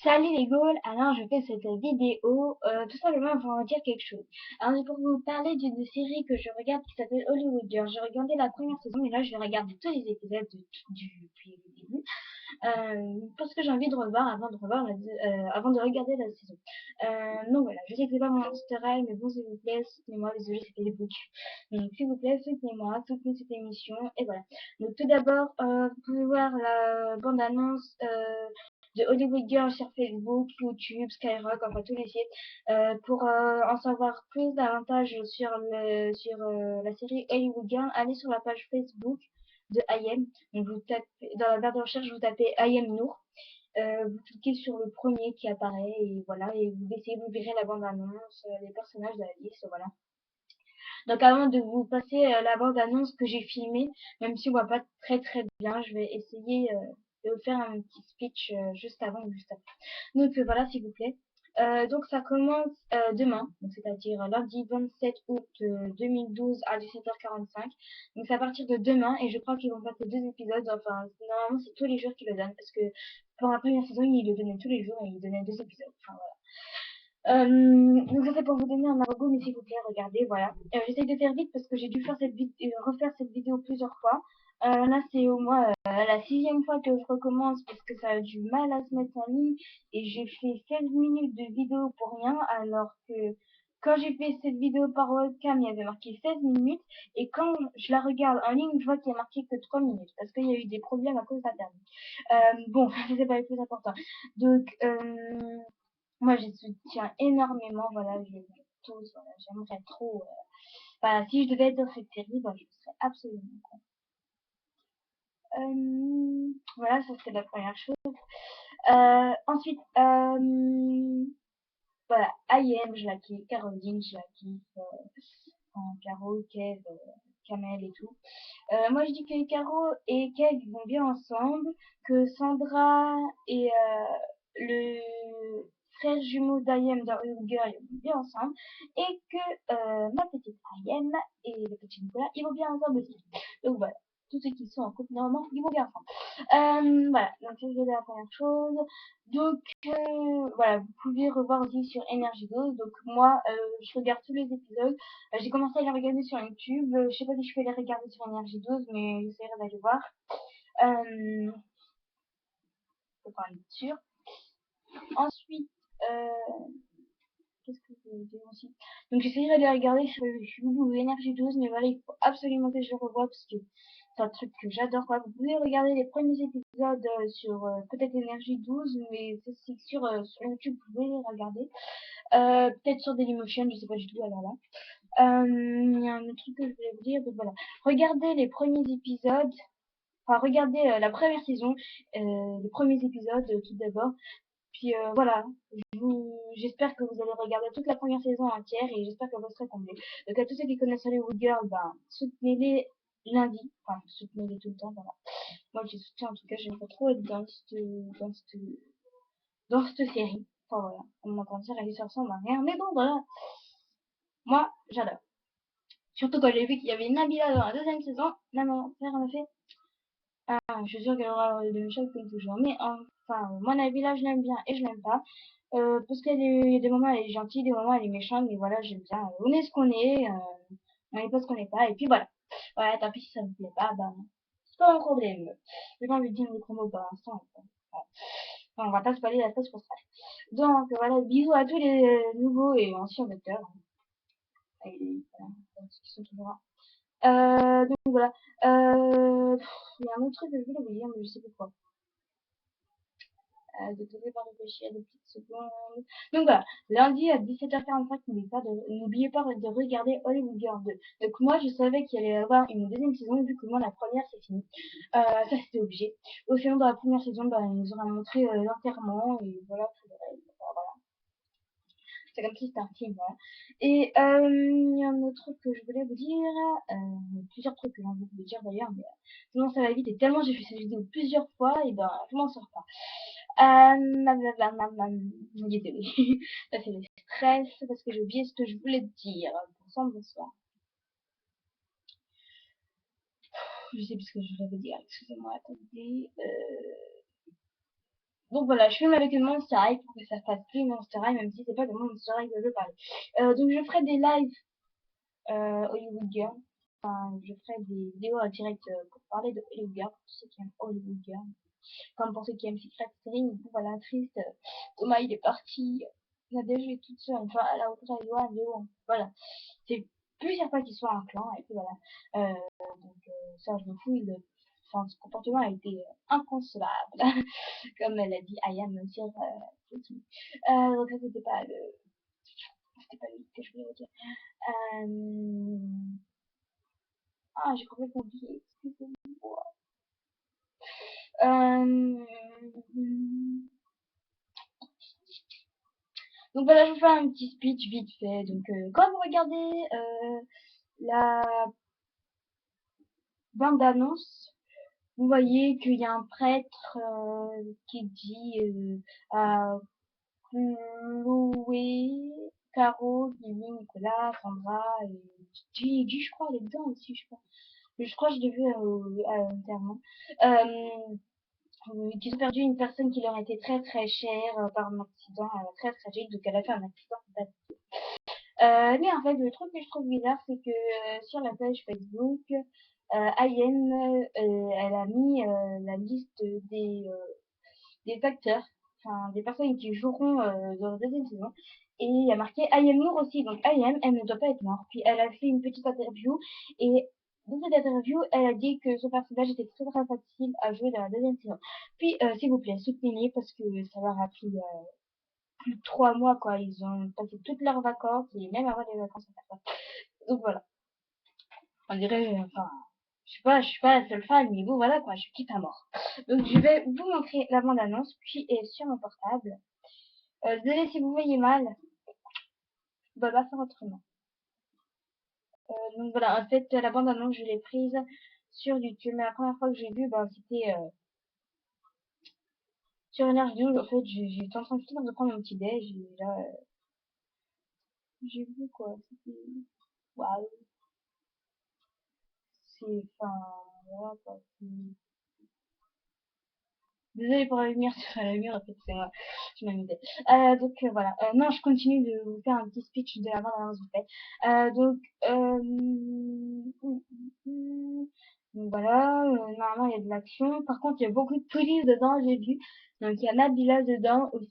Salut les Gaules, alors je fais cette vidéo tout simplement pour vous dire quelque chose. Alors c'est pour vous parler d'une série que je regarde qui s'appelle Hollywood Girls. J'ai regardé la première saison et là je vais regarder tous les épisodes depuis le début parce que j'ai envie de revoir avant de regarder la saison. Donc voilà, je sais que c'est pas mon style mais bon s'il vous plaît soutenez-moi, désolé c'était les boucs. Donc s'il vous plaît soutenez-moi, soutenez cette émission et voilà. Donc tout d'abord vous pouvez voir la bande annonce de Hollywood Girl sur Facebook, YouTube, Skyrock, enfin tous les sites. Pour en savoir plus davantage sur la série Hollywood Girl, allez sur la page Facebook de IM. Donc vous tapez dans la barre de recherche, vous tapez IM Nour. Vous cliquez sur le premier qui apparaît et voilà, et vous essayez, vous verrez la bande annonce, les personnages de la liste, voilà. Donc avant de vous passer la bande annonce que j'ai filmée, même si on voit pas très bien, je vais essayer de vous faire un petit speech juste avant ou juste après. Donc voilà, s'il vous plaît. Donc ça commence demain, c'est-à-dire lundi 27 août 2012 à 17h45. Donc c'est à partir de demain et je crois qu'ils vont passer deux épisodes. Enfin, normalement c'est tous les jours qu'ils le donnent parce que pour la première saison ils le donnaient tous les jours et ils donnaient deux épisodes. Enfin, voilà. Donc ça c'est pour vous donner un argot, mais s'il vous plaît, regardez, voilà. J'essaie de faire vite parce que j'ai dû faire refaire cette vidéo plusieurs fois. Là c'est au moins la sixième fois que je recommence parce que ça a du mal à se mettre en ligne et j'ai fait 16 minutes de vidéo pour rien alors que quand j'ai fait cette vidéo par webcam il y avait marqué 16 minutes et quand je la regarde en ligne je vois qu'il y a marqué que 3 minutes parce qu'il y a eu des problèmes à cause d'internet. Bon, c'est pas le plus important. Donc moi, je soutiens énormément, voilà, je les aime tous, voilà, j'aimerais trop. Voilà, si je devais être dans cette série, ben, je serais absolument contente. Voilà, ça c'est la première chose. Ensuite, voilà, IM, je la kiffe, Caroline, je la kiffe, Caro, Kev, Kamel et tout. Moi, je dis que Caro et Kev ils vont bien ensemble, que Sandra et le frère jumeau d'Ayem dans Une Girl ils vont bien ensemble, et que ma petite Ayem et le petit Nicolas ils vont bien ensemble aussi. Donc voilà, tous ceux qui sont en couple normalement ils vont bien ensemble. Voilà, donc ça c'est la première chose. Donc voilà, vous pouvez revoir aussi sur Energy 12. Donc moi, je regarde tous les épisodes. J'ai commencé à les regarder sur YouTube. Je sais pas si je peux les regarder sur Energy 12, mais j'essaierai d'aller voir. Faut quand même être sûr. Ensuite, qu'est-ce que je voulais dire aussi? Donc j'essaierai de les regarder sur YouTube ou Energy 12, mais voilà, il faut absolument que je les revoie parce que c'est un truc que j'adore quoi. Vous pouvez regarder les premiers épisodes sur peut-être Energy 12, mais c'est sûr sur YouTube vous pouvez les regarder. Peut-être sur Dailymotion, je sais pas du tout alors là. Il y a un autre truc que je voulais vous dire, donc voilà. Regardez les premiers épisodes, enfin regardez la première saison, les premiers épisodes tout d'abord. Puis voilà, j'espère que vous allez regarder toute la première saison entière et j'espère que vous serez comblés. Donc à tous ceux qui connaissent Hollywood Girl, ben, soutenez-les lundi, enfin soutenez-les tout le temps, voilà. Moi je les soutiens en tout cas, j'aimerais trop être dans cette série. Enfin voilà, on m'entend dire elle se ressemble à rien, mais bon voilà, moi j'adore. Surtout quand j'ai vu qu'il y avait Nabila dans la deuxième saison, là mon père m'a fait je suis sûre qu'elle aura le choc comme toujours. Mais enfin, moi, Nabila, je l'aime bien et je l'aime pas. Parce qu'il y a des moments, elle est gentille, des moments, elle est méchante, mais voilà, j'aime bien. On est ce qu'on est, on n'est pas ce qu'on n'est pas, et puis voilà. Voilà, tant pis si ça vous plaît pas, ben, c'est pas mon problème. J'ai pas envie de dire des promos pour l'instant. Voilà. Enfin, on va pas se parler la face pour ça. Donc, voilà, bisous à tous les nouveaux et anciens lecteurs. Et voilà, ceux qui sont toujours là. Donc voilà. Il y a un autre truc que je voulais vous dire, mais je sais pas quoi. Désolé pas réfléchir des petites secondes. Donc voilà, lundi à 17h45, n'oubliez pas de regarder Hollywood Girl 2. Donc moi, je savais qu'il allait y avoir une deuxième saison, vu que moi, la première, c'est fini. Ça, c'était obligé. Au final, dans la première saison, bah, ils nous auraient montré l'enterrement, et voilà, tout le reste. Voilà. C'est comme si c'était un film, voilà. Et il y a un autre truc que je voulais vous dire, plusieurs trucs que j'ai envie de vous dire d'ailleurs, mais sinon ça va vite, et tellement j'ai fait cette vidéo plusieurs fois, et ben je m'en sors pas. Désolée. Ça c'est le stress parce que j'ai oublié ce que je voulais te dire pour ça bonsoir. Je sais plus ce que je voulais vous dire, excusez-moi, attendez. Donc voilà, je filme avec une Monster High pour que ça fasse plus Monster High, même si c'est pas de Monster High que je parle. Donc je ferai des lives Hollywood Girl. Enfin, je ferai des vidéos en direct pour parler de Hollywood Girl, pour ceux qui aiment Hollywood Girl. Comme pour ceux qui aiment Secret Story, voilà, triste. Thomas il est parti. Nadège est toute seule. Enfin, à la hauteur de Johan, Léon. Voilà. C'est plus sympa qu'il soit un clan, et puis voilà. Ça, je me fous. Enfin, ce comportement a été inconcevable. Comme elle a dit Ayam sur Facebook. Donc ça, c'était pas le que je voulais dire. Euh... Ah, j'ai complètement oublié. Excusez-moi. Euh... Donc voilà, je vous fais un petit speech vite fait. Donc quand vous regardez la bande-annonce, vous voyez qu'il y a un prêtre qui dit à Chloé, Caro, Lily, Nicolas, Sandra et Gigi, je crois, elle est dedans aussi, je crois. Je crois que je l'ai vu à l'enterrement. Qu'ils ont perdu une personne qui leur était très très chère par un accident très tragique, donc elle a fait un accident. Mais en fait, le truc que je trouve bizarre, c'est que sur la page Facebook, Ayem, elle a mis la liste des acteurs, enfin des personnes qui joueront dans la deuxième saison. Et il y a marqué Ayem Nour aussi, donc Ayem, elle ne doit pas être morte. Puis elle a fait une petite interview, et dans cette interview, elle a dit que son personnage était très très facile à jouer dans la deuxième saison. Puis, s'il vous plaît, soutenez-les, parce que ça leur a pris plus de 3 mois, quoi. Ils ont passé toutes leurs vacances, et même avant les vacances, à faire ça. Donc voilà. On dirait, enfin, je suis pas la seule fan, mais bon, voilà, quoi, je kiffe à mort. Donc je vais vous montrer la bande-annonce, puis sur mon portable. Désolé si vous voyez mal, bah, là, c'est autrement. Donc voilà, en fait, la bande-annonce, je l'ai prise sur YouTube, mais la première fois que j'ai vu, bah, c'était sur Énergie 12. En fait, j'étais en train de prendre mon petit déj, et là, j'ai vu, quoi, c'était, waouh, c'est, enfin, voilà, quoi, désolée pour la lumière sur la lumière, en fait, c'est moi, je m'amusais. Donc voilà, non, je continue de vous faire un petit speech de la bande-annonce vous faites. Donc, donc voilà, normalement il y a de l'action. Par contre, il y a beaucoup de police dedans, j'ai vu. Donc il y a Nabila dedans aussi.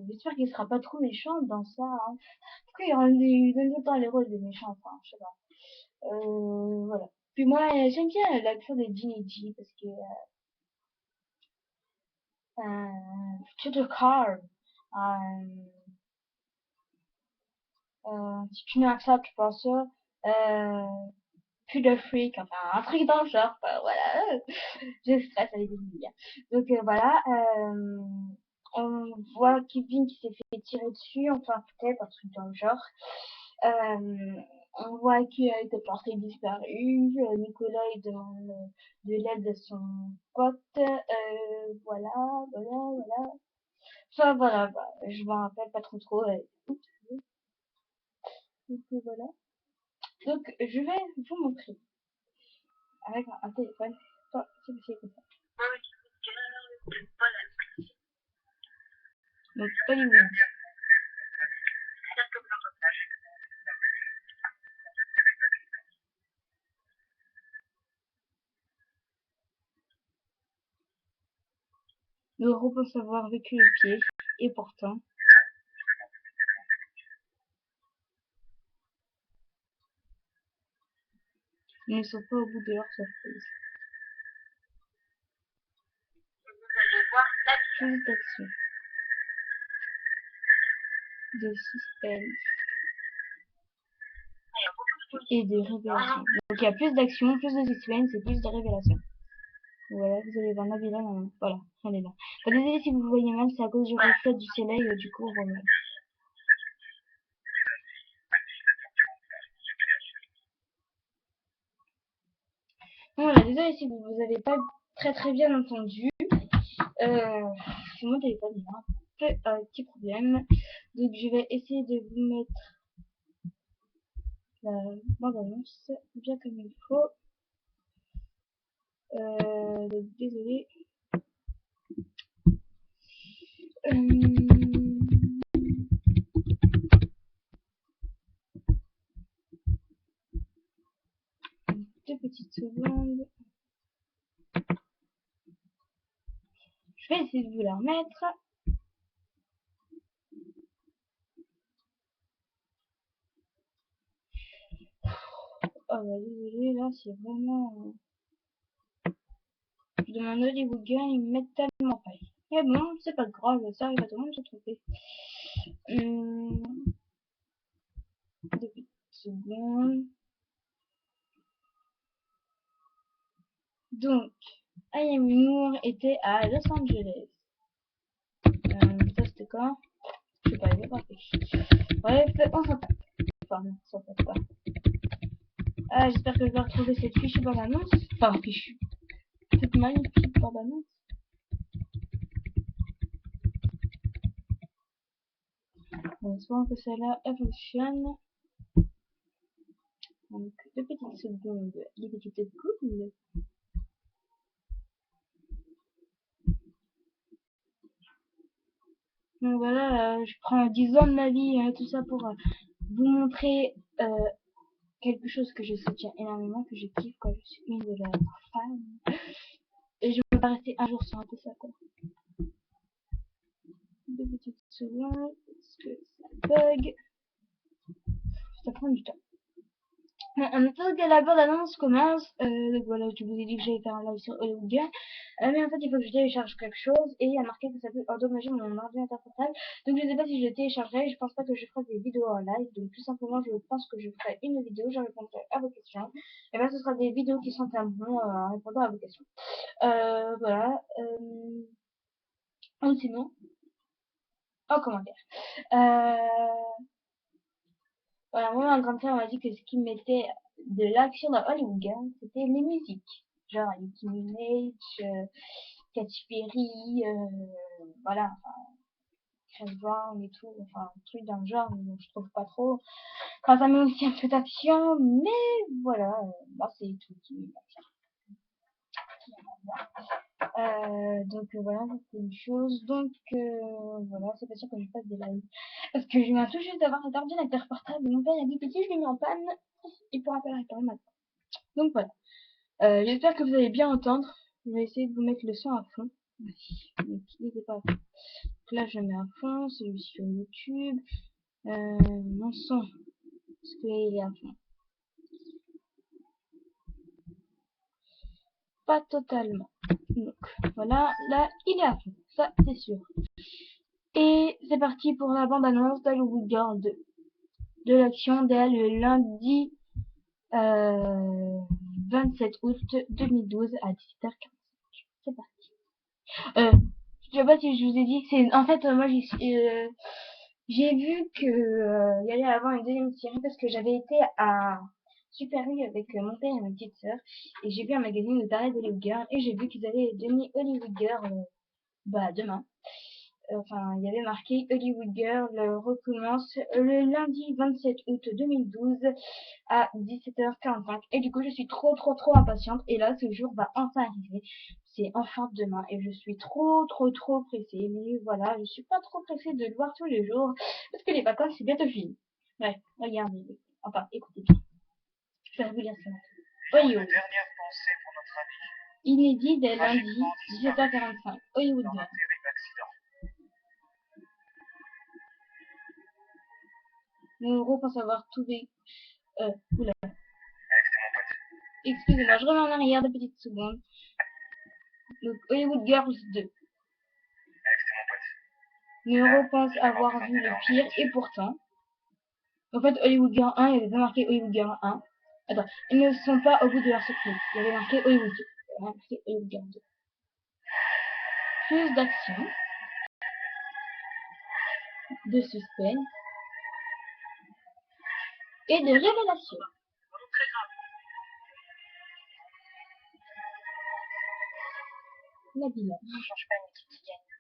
J'espère qu'il sera pas trop méchant dans ça. Hein. Pourquoi il donne tout le temps les rôles des méchants, enfin, je sais pas. Voilà. Puis moi, j'aime bien l'action de Ginny parce que to the car. Si tu mets un ça, tu penses plus de fric, enfin un truc dans le genre, voilà. Je stresse avec des milliards. Donc voilà, on voit Kevin qui s'est fait tirer dessus, enfin peut-être un truc dans le genre. On voit qu'il a été porté disparu. Nicolas il demande de l'aide à son pote. Voilà, voilà. Ça, voilà, bah, je m'en rappelle pas trop. Donc voilà. Donc je vais vous montrer avec un téléphone. Oh, c'est comme ça. Donc Hollywood. Nous repensons avoir vécu le pied, et pourtant, nous ne sommes pas au bout de leur surprise. Plus d'action, de suspense et de révélation. Donc il y a plus d'action, plus de suspense et plus de révélation. Voilà, vous allez voir Nabila, voilà, elle est là. Enfin, désolé si vous voyez mal, c'est à cause du reflet du soleil, du coup, voilà. Voilà, désolé si vous avez pas très bien entendu. C'est mon téléphone, il a un petit problème. Donc je vais essayer de vous mettre la bande-annonce bien comme il faut. Donc désolé. Je vais essayer de vous la remettre. Oh bah désolé, là c'est vraiment... Je demande Hollywood Girl, ils me mettent tellement pas. Mais bon, c'est pas grave, ça arrive à tout le monde de se tromper. 2 petites secondes. Donc, I Am Moore était à Los Angeles. Ça c'était quand? Je sais pas, il est pas fait. Bref, on s'en tape. Enfin, non, on s'en tape pas. Ah, j'espère que je vais retrouver cette fichue bande-annonce. Enfin, fichue. Cette magnifique bande-annonce. En espérant que celle-là, elle fonctionne. Donc, 2 petites secondes. Les petites secondes. Donc voilà, je prends 10 ans de ma vie, tout ça pour vous montrer quelque chose que je soutiens énormément, que je kiffe quand je suis une de leurs fans. Et je peux pas rester un jour sans rater ça, quoi. 2 petites secondes, parce que ça bug. Ça prend du temps. Bon, en attendant que la bande-annonce commence, donc voilà, je vous ai dit que j'allais faire un live sur Hollywood Girl, mais en fait il faut que je télécharge quelque chose, et il y a marqué que ça peut endommager mon ordinateur portable, donc je sais pas si je le téléchargerai, je pense pas que je ferai des vidéos en live, donc tout simplement je pense que je ferai une vidéo, je répondrai à vos questions, et ben ce sera des vidéos qui sont un bon en répondant à vos questions. Voilà, ou sinon, en commentaire. Voilà, moi, ma grande sœur m'a dit que ce qui mettait de l'action dans Hollywood Girl, c'était les musiques. Genre Nicki Minaj, Katy Perry, voilà, Chris Brown et tout, enfin, un truc dans le genre, mais je trouve pas trop. Quand ça met aussi un peu d'action, mais voilà, bah, c'est tout qui met d'action. Donc voilà, c'est une chose. Donc voilà, c'est pas sûr que je fasse des lives. Parce que je viens tout juste d'avoir un ordinateur portable. Mon père a dit petit, je l'ai mis en panne. Il pourra pas le réparer maintenant. Donc voilà. J'espère que vous allez bien entendre. Je vais essayer de vous mettre le son à fond. Donc il n'était pas à fond. Donc là je mets à fond, celui sur YouTube. Mon son. Parce qu'il est à fond. Pas totalement. Donc voilà, là il est à fond. Ça c'est sûr. Et c'est parti pour la bande-annonce d'Hollywood Girl 2. De l'action dès le lundi 27 août 2012 à 17h45. C'est parti. Je sais pas si je vous ai dit que c'est... En fait, moi j'ai vu que il y allait avoir une deuxième série parce que j'avais été à Super U avec mon père et ma petite sœur et j'ai vu un magazine de taré d'Hollywood Girl et j'ai vu qu'ils allaient donner Hollywood Girl bah demain. Enfin, il y avait marqué Hollywood Girl recommence le lundi 27 août 2012 à 17h45. Et du coup, je suis trop impatiente. Et là, ce jour va enfin arriver. C'est enfin demain. Et je suis trop pressée. Mais voilà, je suis pas trop pressée de le voir tous les jours. Parce que les vacances, c'est bientôt fini. Ouais, regardez. Enfin, écoutez bien. Je vais vous lire ça. Hollywood. Inédit dès lundi 17h45. Hollywood Girl. Mon héros pense avoir tout vécu. Oula. Excusez-moi, je reviens en arrière de petites secondes. Donc, Hollywood Girls 2. Mon héros pense avoir vu le pire et pourtant. En fait, Hollywood Girl 1, il y avait pas marqué Hollywood Girl 1. Attends, ils ne sont pas au bout de leur surprise. Il y avait marqué Hollywood 2. Il y avait marqué Hollywood Girl 2. Plus d'action, de suspense et de révélation. La villa. Ne change pas une équipe qui gagne.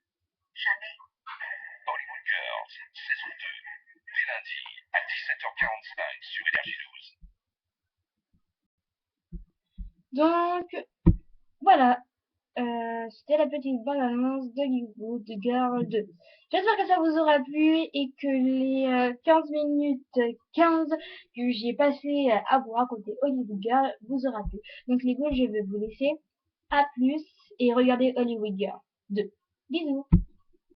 Jamais. Hollywood Girls, saison 2, dès lundi à 17h45 sur Énergie 12. Donc, voilà. C'était la petite bande-annonce d'Hollywood Girl 2. J'espère que ça vous aura plu et que les 15 minutes 15 que j'ai passé à vous raconter Hollywood Girl vous aura plu. Donc les gars, je vais vous laisser. À plus et regardez Hollywood Girl 2. Bisous.